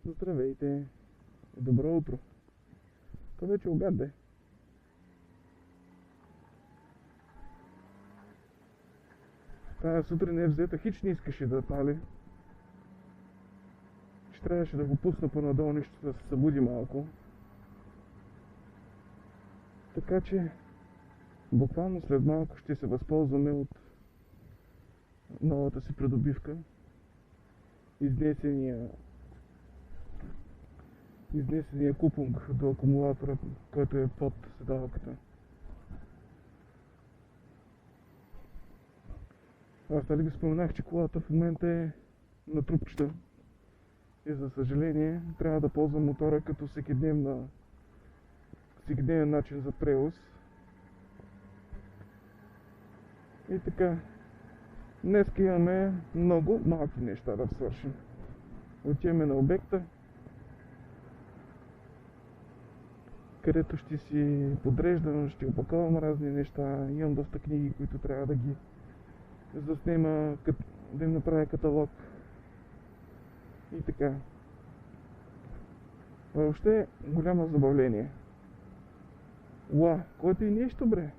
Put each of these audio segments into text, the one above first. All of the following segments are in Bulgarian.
Здравейте! Добро утро! То вече обяд бе. Тая сутрин е взета, хич не искаше да пали. Ще трябваше да го пусна по-надолу, нищо да се събуди малко. Така че, буквално след малко ще се възползваме от новата си придобивка. Изнесения купунг до акумулатора, който е под седалката. Аз дали ги споменах, че колата в момента е на трупчета. И за съжаление трябва да ползвам мотора като всекидневен начин за превоз. И така, днес имаме много малки неща да свършим. Отиваме на обекта, където ще си подреждам, ще опаковам разни неща. Имам доста книги, които трябва да ги заснема, да им направя каталог. И така. Въобще голямо забавление. Уа, който и нещо, бре.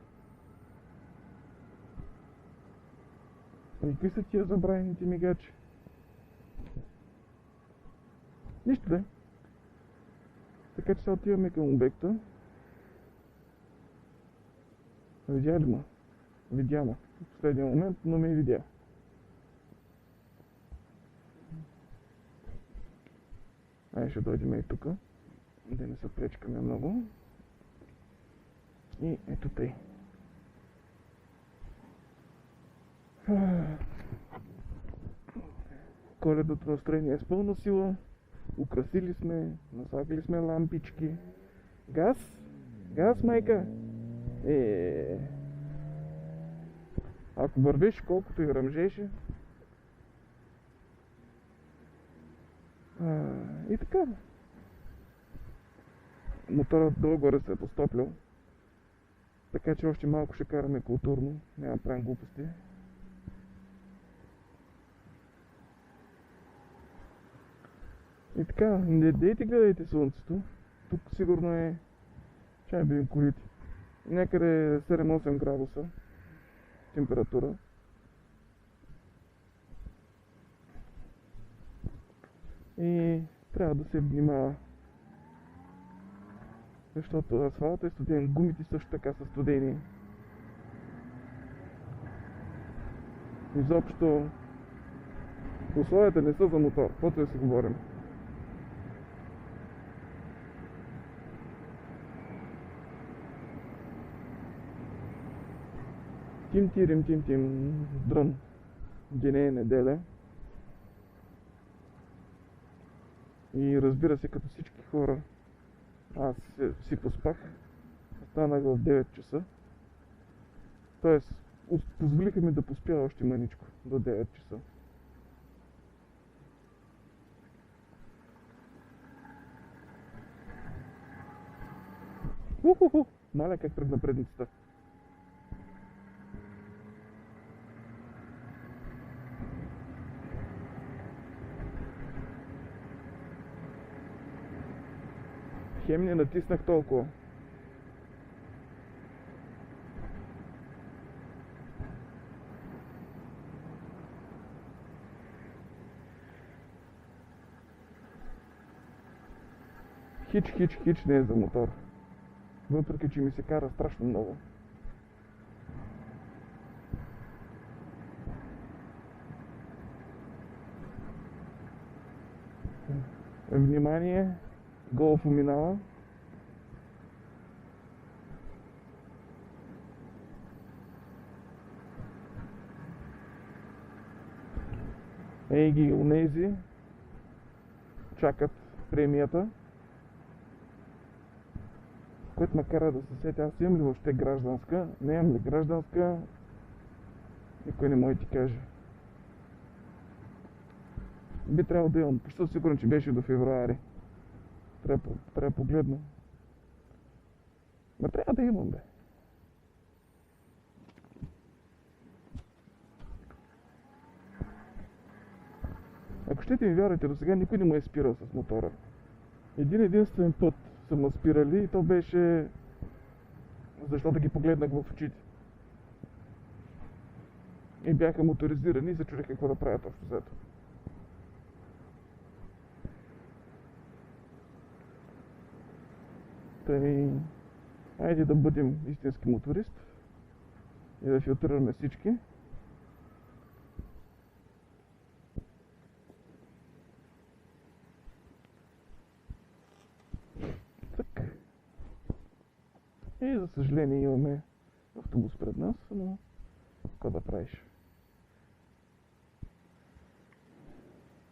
И какви са тия забравените мигачи? Нищо да. Така че сега отиваме към обекта. Видя ли ма? Видя ма. В последния момент, но ме видя. Ай, ще дойдем и тук. Да не се пречкаме много. И ето тъй. Коледното настроение е с пълна сила. Украсили сме, наслагали сме лампички. Газ? Газ, майка! Ако вървиш колкото и ръмжеше. И така. Моторът долу-горе се е постоплял. Така че още малко ще караме културно. Няма да правим глупости. И така, не дейте гледайте слънцето. Тук сигурно е... Чай бидем колите. Някъде 7-8 градуса температура. И трябва да се внимава. Защото асфалтът е студен, гумите също така са студени. Изобщо условията не са за мотор, каквото да си говорим. Тим-тирим, дрън. Деня е неделя. И разбира се, като всички хора, аз си поспах. Станах в 9 часа. Тоест, позволиха ми да поспя още мъничко до 9 часа. Уху! Маля как тръгна предницата. Хем не натиснах толкова. Хич не е за мотор. Въпреки че ми се кара страшно много. Внимание! Голф минава. Ей ги онези чакат премията, което ме кара да се сетя, аз имам ли въобще гражданска? Не имам ли гражданска? Никой не може да ти каже. Би трябвало да имам, почти сигурен, че беше до февруари. Трябва да погледна. Ма трябва да имам, бе. Ако щете ми вярвате, до сега никой не му е спирал с мотора. Един единствен път са ме спирали и то беше защото ги погледнах в очите. И бяха моторизирани и се чудех какво да правят общо взето. Тъй, айде да бъдем истински моторист и да филтрираме всички. Так. И за съжаление имаме автобус пред нас, но какво да правиш?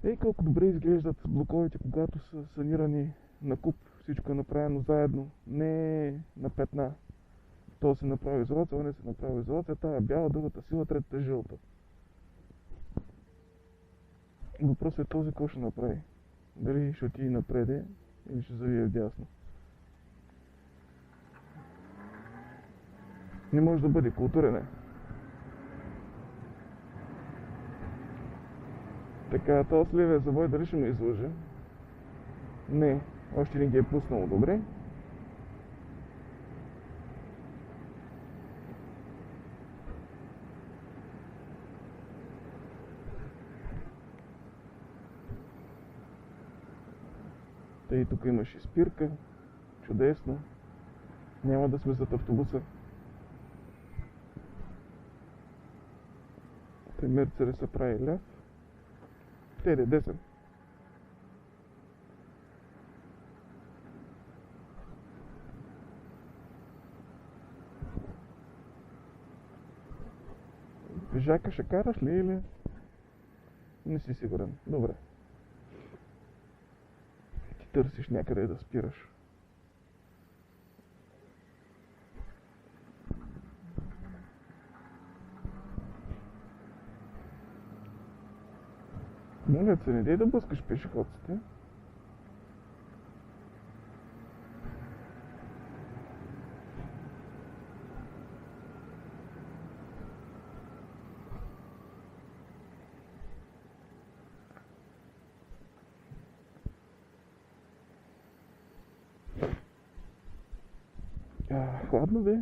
Ей, колко добре изглеждат блоковете, когато са санирани на куп. Всичко е направено заедно, не на петна. То се направи изолация, не се направи изолация, тая бяла, другата сила, третата жълта. Въпросът е този, кой ще направи. Дали ще отиде напреде или ще завие вдясно. Не може да бъде културен е. Така, този левия завой дали ще ме излъже? Не, още не ги е пуснало добре. Тъй тук имаше спирка. Чудесно. Няма да сме зад автобуса. Тъй Мерцедес се прави ляв. Теде десен. Жака ще караш ли или? Не си сигурен. Добре. Ти търсиш някъде да спираш. Моля се, не дей да блъскаш пешеходците. Хладно бе.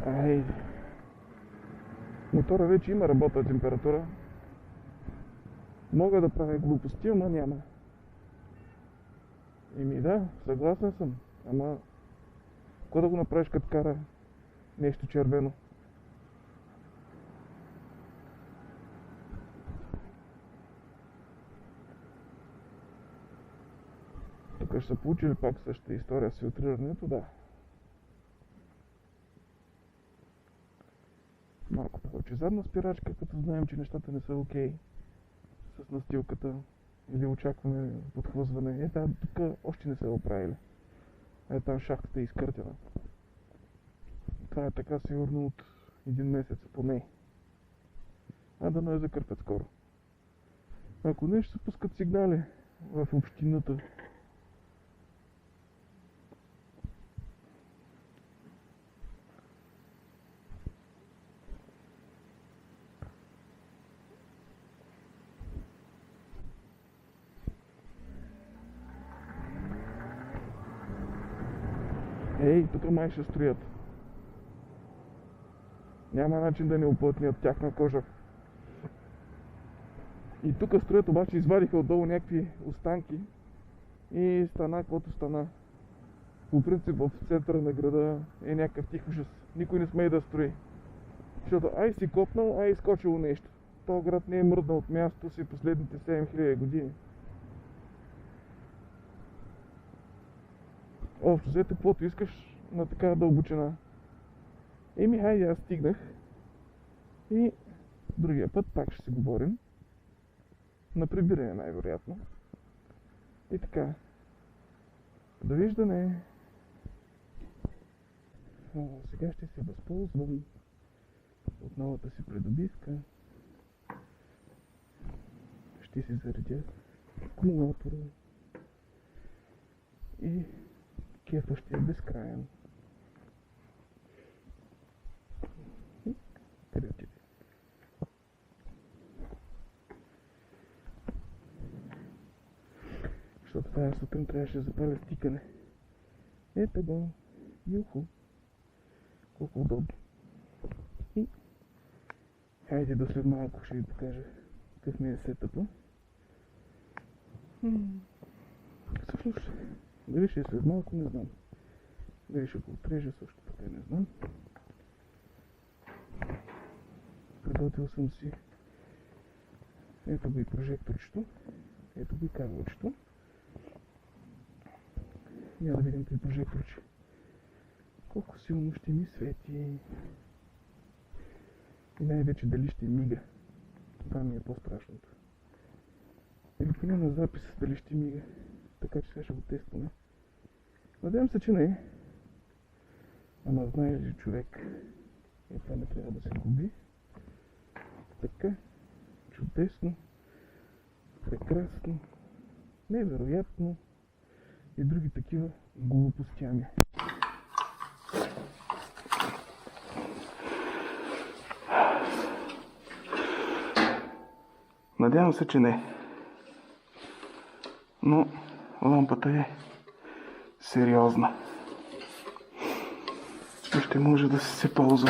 Ай. Мотора вече има работна температура. Мога да правя глупости, ама няма. Еми да, съгласен съм. Ама какво да го направиш като кара нещо червено? Тук ще са получили пак същата история с филтрирането, да. Малко повече задна спирачка, като знаем, че нещата не са окей с настилката или очакваме подхлъзване. Е, да, тук още не са оправили. Е, там шахтата е изкъртена. Това е така сигурно от един месец поне. А да не я закърпят скоро. Ако не, ще се пускат сигнали в общината. Ей, тук май ще строят. Няма начин да не оплътнят тяхна кожа. И тук строят, обаче извадиха отдолу някакви останки и стана каквото стана. По принцип в центъра на града е някакъв тих ужас. Никой не смее да строи. Защото ай си копнал, ай изкочило нещо. Този град не е мръднал от мястото си последните 7000 години. Общо взето, каквото искаш на такава дълбочина. Еми, хайде, аз стигнах. И другия път пак ще си говорим. На прибиране най-вероятно. И така. Довиждане. Сега ще се възползвам от новата си придобивка. Ще си заредя акумулатора. И кефа ще е безкраен. Тая сутрин трябваше да запаля стикане. Ето го. Юху. Колко удобно. И хайде до след малко ще ви покажа какъв ми е сетъпа. Всъщност, дали ще е след малко, не знам. Дали ще го отрежа, също така не знам. Приготвил съм си. Ето го и прожекторчето. Ето го и кабелчето. Я да видим при прожекторче колко силно ще ми свети. И най-вече дали ще мига. Това ми е по-страшното. Или поне на запис дали ще мига. Така че сега ще го тестваме. Надявам се, че не. Ама знаеш ли, човек, това не трябва да се губи. Така. Чудесно. Прекрасно. Невероятно. И други такива глупостями. Надявам се, че не. Но лампата е сериозна. И ще може да се ползва.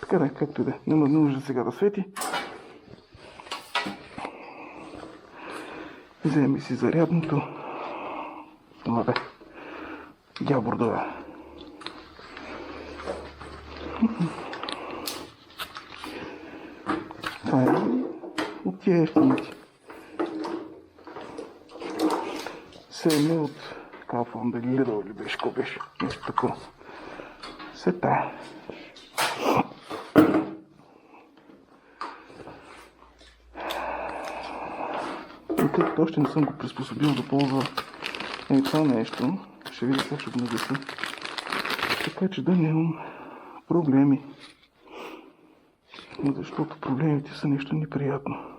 Така да, както и да. Няма нужда сега да свети. Вземи си зарядното. Това бе. Гябордова. Това е от тия ефтините. Седме от Kaufland или Lidl или беше, какво беше. Нещо такова. Сета. И тъй като още не съм го приспособил да ползва това нещо, ще видя как ще го нагаса. Така че да нямам проблеми. Защото проблемите са нещо неприятно.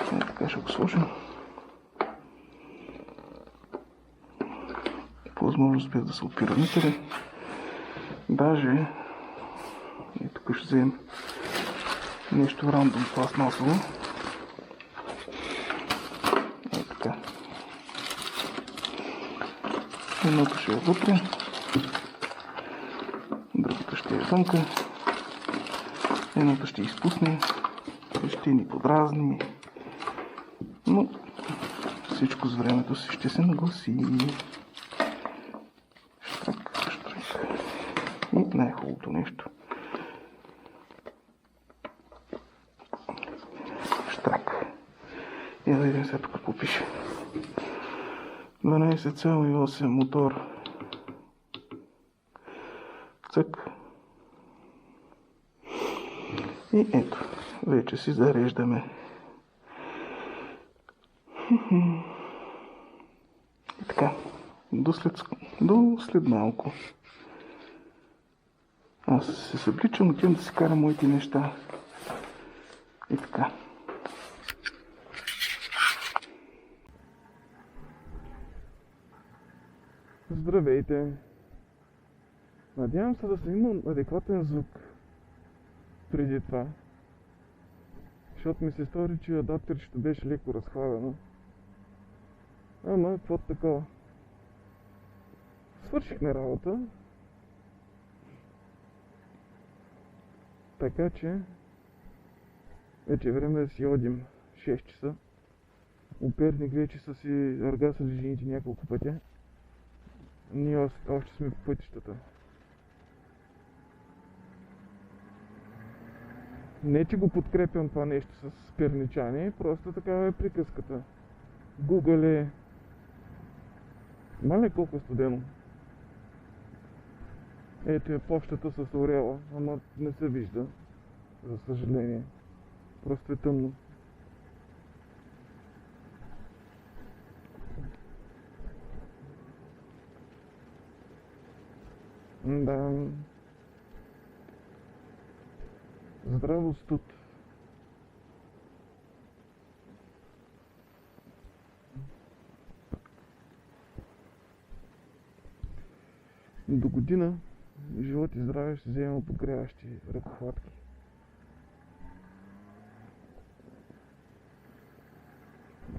Така ще го сложим. По възможност без да се опира никъде. Даже и тук ще вземем нещо рандом пластмасово. Ей така. Едното ще е вътре, другото ще е вънка. Едното ще изпусне, ще ни подразни, но всичко с времето си ще се нагласи. Штрак, штрак. И най-хубавото нещо. Штрак. И да видим сега тук какво пише. 12,8 мотор. Цък. И ето, вече си зареждаме. И така, до след малко. Аз се събличам, отивам да си карам моите неща. И така. Здравейте! Надявам се да съм имал адекватен звук преди това. Защото ми се стори, че адаптерчето беше леко разхлабено. Ама, какво такова? Свършихме работа. Така че вече е време да си одим 6 часа. У Перник вече са си аргасали жените няколко пътя. Ние още сме по пътищата. Не, че го подкрепям това нещо с перничани, просто такава е приказката. Google е... Мале колко е студено. Ето е почтата с орела, ама не се вижда, за съжаление. Просто е тъмно. Да. Здраво студ. До година, живот и здраве, ще вземем подгряващи ръкохватки.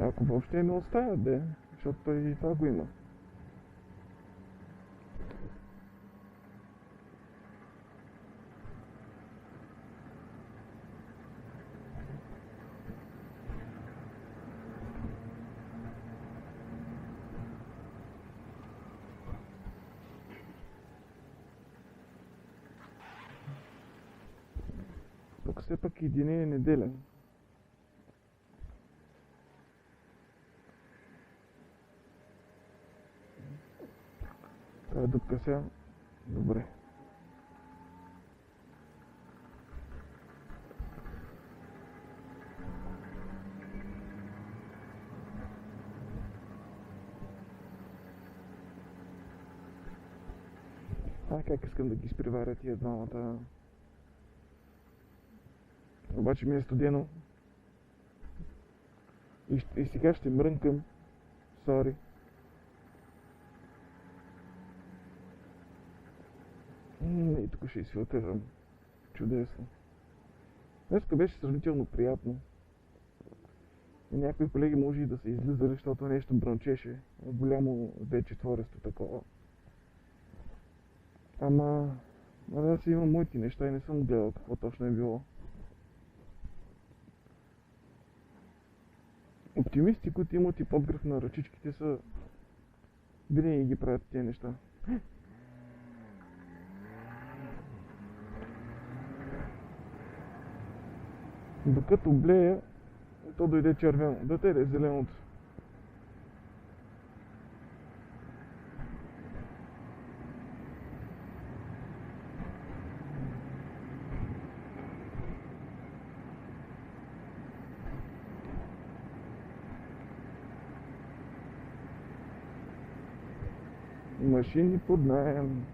Ако въобще не оставят, де, защото той и това го има. Тук все пак и деня е неделя. Тая дупка сега. Добре. Как искам да ги изпреваря тия двамата. Обаче ми е студено. И сега ще мрънкам. Сори. И тук ще изфилтрирам. Чудесно. Днеска беше сравнително приятно. И някои колеги може и да се излизали, защото нещо брънчеше. Голямо V4 такова. Ама аз си имам моите неща и не съм гледал какво точно е било. Оптимисти, които имат и подгръв на ръчичките, са винаги ги правят тези неща. Докато блея, то дойде червено. Да те е зеленото. Машини под наем.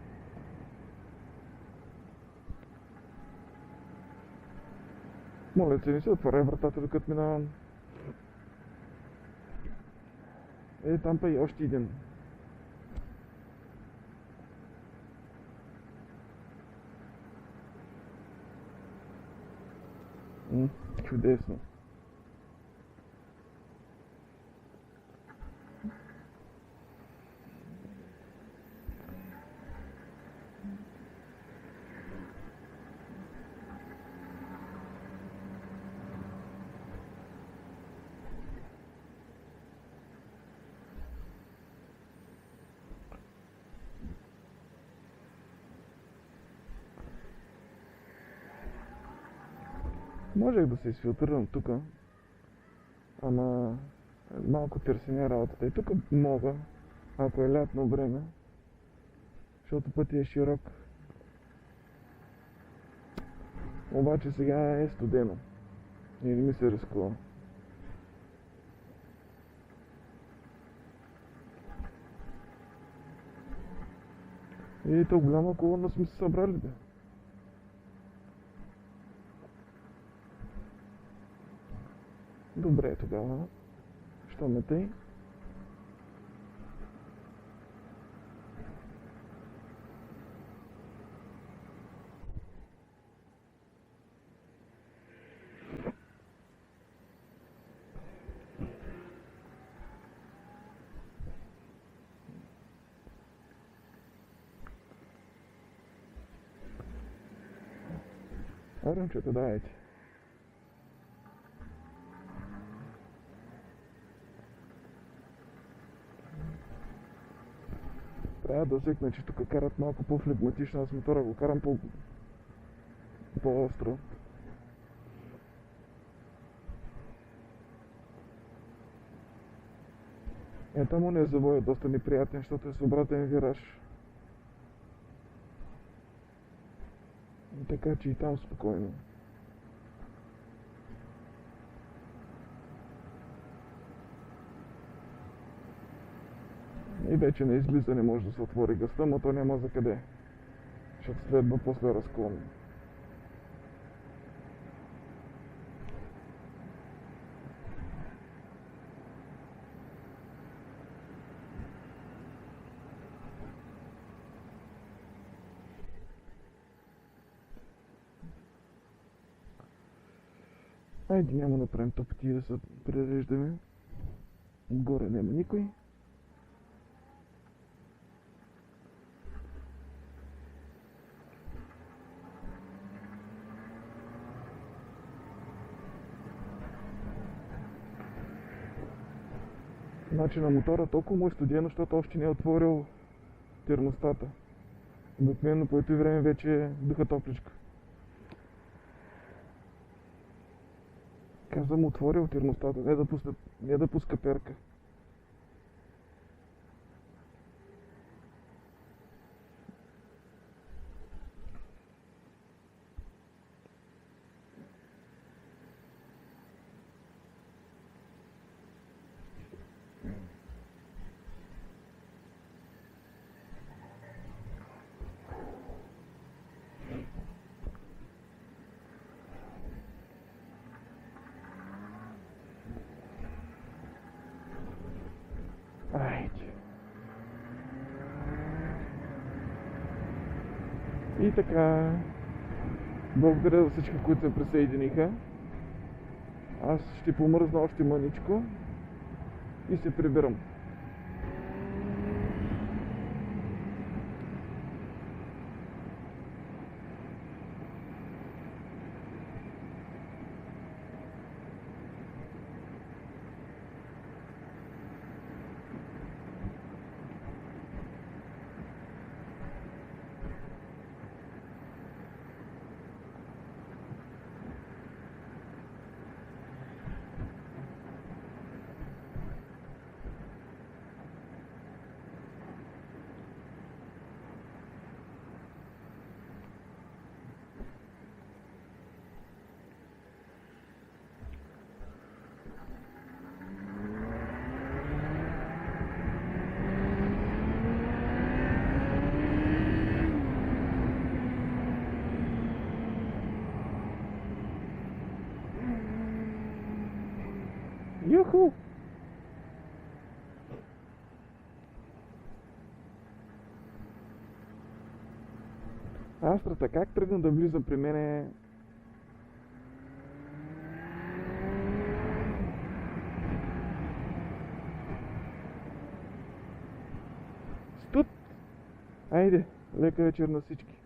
Моля се, не се отваря вратата, докато минавам. Там па и още един. Чудесно. Можех да се изфилтрирам тук, ама малко търсене работата. И тук мога, ако е лятно време, защото пътя е широк. Обаче сега е студено и не ми се рискува. И то голяма колона сме се събрали, бе. Добре тогава. Що ме тъй? Ръмчето дайте. Трябва да свикна, че тук карат малко по-флегматично, аз мотора го карам по-остро. Там не е завой е доста неприятен, защото е с обратен вираж. Така че и там спокойно. И вече на излизане може да се отвори гъста, но то няма за къде. Защото следва после разклон. Айде, няма да правим топоти да се пререждаме. Отгоре няма никой. Значи на мотора толкова му е студено, защото още не е отворил термостата. Обикновено по това време вече е духа топличка. Казвам, отворил термостата, не да пуска перка. Айде. И така, благодаря за всички, които се присъединиха. Аз ще помръзна още мъничко и се прибирам. Юху! Астрата как тръгна да влиза при мене? Студ! Айде, лека вечер на всички.